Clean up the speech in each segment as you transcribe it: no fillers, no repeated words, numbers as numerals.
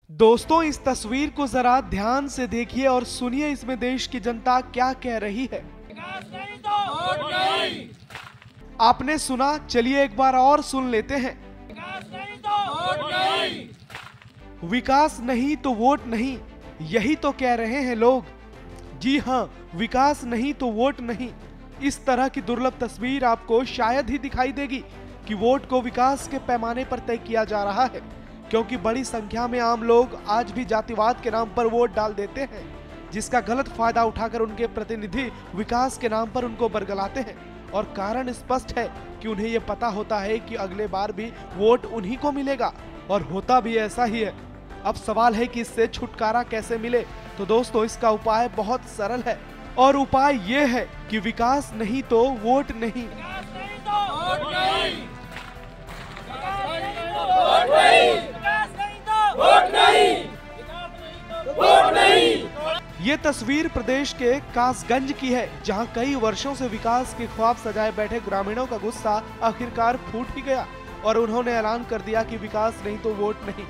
दोस्तों, इस तस्वीर को जरा ध्यान से देखिए और सुनिए इसमें देश की जनता क्या कह रही है। आपने सुना, चलिए एक बार और सुन लेते हैं। विकास नहीं तो वोट नहीं, यही तो कह रहे हैं लोग। जी हाँ, विकास नहीं तो वोट नहीं। इस तरह की दुर्लभ तस्वीर आपको शायद ही दिखाई देगी कि वोट को विकास के पैमाने पर तय किया जा रहा है, क्योंकि बड़ी संख्या में आम लोग आज भी जातिवाद के नाम पर वोट डाल देते हैं, जिसका गलत फायदा उठाकर उनके प्रतिनिधि विकास के नाम पर उनको बरगलाते हैं। और कारण स्पष्ट है कि उन्हें यह पता होता है कि अगले बार भी वोट उन्हीं को मिलेगा, और होता भी ऐसा ही है। अब सवाल है कि इससे छुटकारा कैसे मिले। तो दोस्तों, इसका उपाय बहुत सरल है, और उपाय ये है कि विकास नहीं तो वोट नहीं। ये तस्वीर प्रदेश के कासगंज की है, जहां कई वर्षों से विकास के ख्वाब सजाए बैठे ग्रामीणों का गुस्सा आखिरकार फूट ही गया और उन्होंने ऐलान कर दिया कि विकास नहीं तो वोट नहीं।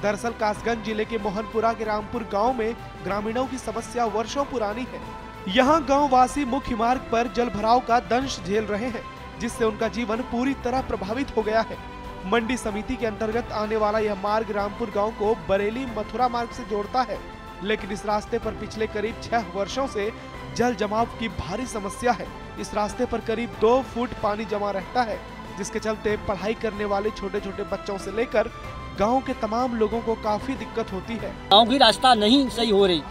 दरअसल कासगंज जिले के मोहनपुरा के रामपुर गांव में ग्रामीणों की समस्या वर्षों पुरानी है। यहां गांव वासी मुख्य मार्ग पर जल भराव का दंश झेल रहे हैं, जिससे उनका जीवन पूरी तरह प्रभावित हो गया है। मंडी समिति के अंतर्गत आने वाला यह मार्ग रामपुर गांव को बरेली मथुरा मार्ग से जोड़ता है, लेकिन इस रास्ते पर पिछले करीब 6 वर्षों से जल जमाव की भारी समस्या है। इस रास्ते पर करीब 2 फुट पानी जमा रहता है, जिसके चलते पढ़ाई करने वाले छोटे छोटे बच्चों से लेकर गांव के तमाम लोगों को काफी दिक्कत होती है। गांव की रास्ता नहीं सही हो रही,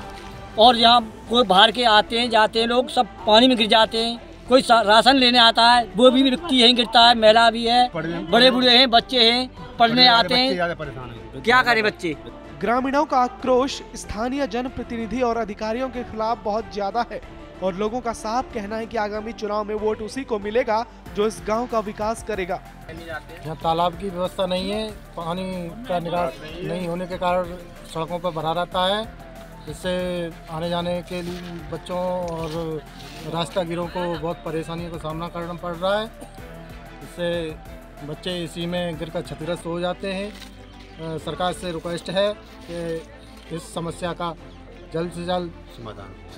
और यहाँ कोई बाहर के आते हैं जाते हैं लोग, सब पानी में गिर जाते हैं। कोई राशन लेने आता है, वो भी व्यक्ति यहीं गिरता है, महिला भी है, बड़े बूढ़े हैं, बच्चे हैं, पढ़ने आते हैं, क्या करें बच्चे। ग्रामीणों का आक्रोश स्थानीय जनप्रतिनिधि और अधिकारियों के खिलाफ बहुत ज्यादा है, और लोगों का साफ कहना है कि आगामी चुनाव में वोट उसी को मिलेगा जो इस गांव का विकास करेगा। यहाँ तालाब की व्यवस्था नहीं है, पानी का निकास नहीं होने के कारण सड़कों पर भरा रहता है, जिससे आने जाने के लिए बच्चों और रास्तागीरों को बहुत परेशानियों का सामना करना पड़ रहा है। इससे बच्चे इसी में गिरकर क्षतिग्रस्त हो जाते हैं। सरकार से रिक्वेस्ट है कि इस समस्या का जल्द से जल्द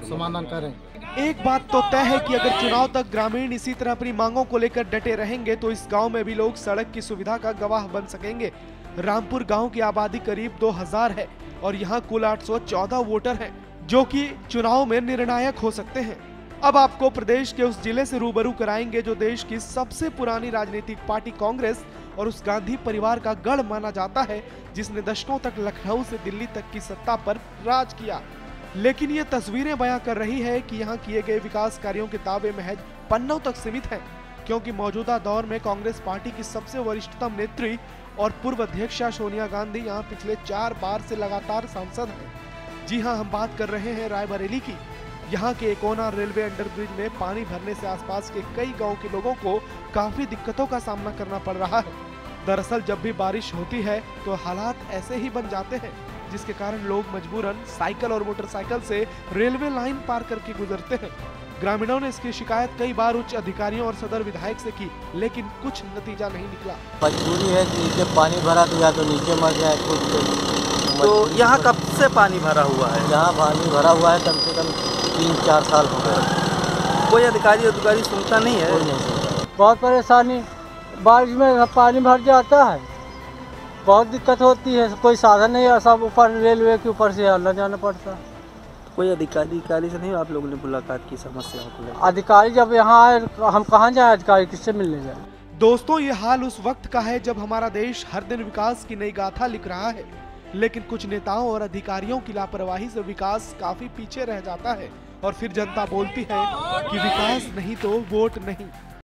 समाधान करें। एक बात तो तय है कि अगर चुनाव तक ग्रामीण इसी तरह अपनी मांगों को लेकर डटे रहेंगे तो इस गांव में भी लोग सड़क की सुविधा का गवाह बन सकेंगे। रामपुर गांव की आबादी करीब 2000 है और यहां कुल 814 वोटर हैं, जो कि चुनाव में निर्णायक हो सकते हैं। अब आपको प्रदेश के उस जिले से रूबरू कराएंगे जो देश की सबसे पुरानी राजनीतिक पार्टी कांग्रेस और उस गांधी परिवार का गढ़ माना जाता है, जिसने दशकों तक लखनऊ से दिल्ली तक की सत्ता पर राज किया। लेकिन ये तस्वीरें बयां कर रही है कि यहाँ किए गए विकास कार्यों के दावे महज पन्नों तक सीमित हैं, क्योंकि मौजूदा दौर में कांग्रेस पार्टी की सबसे वरिष्ठतम नेत्री और पूर्व अध्यक्षा सोनिया गांधी यहाँ पिछले 4 बार से लगातार सांसद हैं। जी हाँ, हम बात कर रहे हैं रायबरेली की। यहाँ के एकोना रेलवे अंडरब्रिज में पानी भरने से आसपास के कई गांव के लोगों को काफी दिक्कतों का सामना करना पड़ रहा है। दरअसल जब भी बारिश होती है तो हालात ऐसे ही बन जाते हैं, जिसके कारण लोग मजबूरन साइकिल और मोटरसाइकिल से रेलवे लाइन पार करके गुजरते हैं। ग्रामीणों ने इसकी शिकायत कई बार उच्च अधिकारियों और सदर विधायक से की, लेकिन कुछ नतीजा नहीं निकला। मजबूरी है कि नीचे पानी भरा तो या तो नीचे मर जाए कुछ। तो यहाँ कब से पानी भरा हुआ है? यहाँ पानी भरा हुआ है कम से कम 3-4 साल हो गए। कोई अधिकारी सुनता नहीं है? कोई नहीं सुनता। बहुत परेशानी, बारिश में पानी भर जाता है, बहुत दिक्कत होती है। कोई साधन नहीं है, सब ऊपर रेलवे के ऊपर से आना जाना पड़ता है। कोई अधिकारी से नहीं आप लोगों ने मुलाकात की समस्याओं को लेकर? अधिकारी जब यहाँ आए, हम कहाँ जाए, अधिकारी किससे मिलने जाए। दोस्तों, ये हाल उस वक्त का है जब हमारा देश हर दिन विकास की नई गाथा लिख रहा है, लेकिन कुछ नेताओं और अधिकारियों की लापरवाही से विकास काफी पीछे रह जाता है, और फिर जनता बोलती है कि विकास नहीं तो वोट नहीं।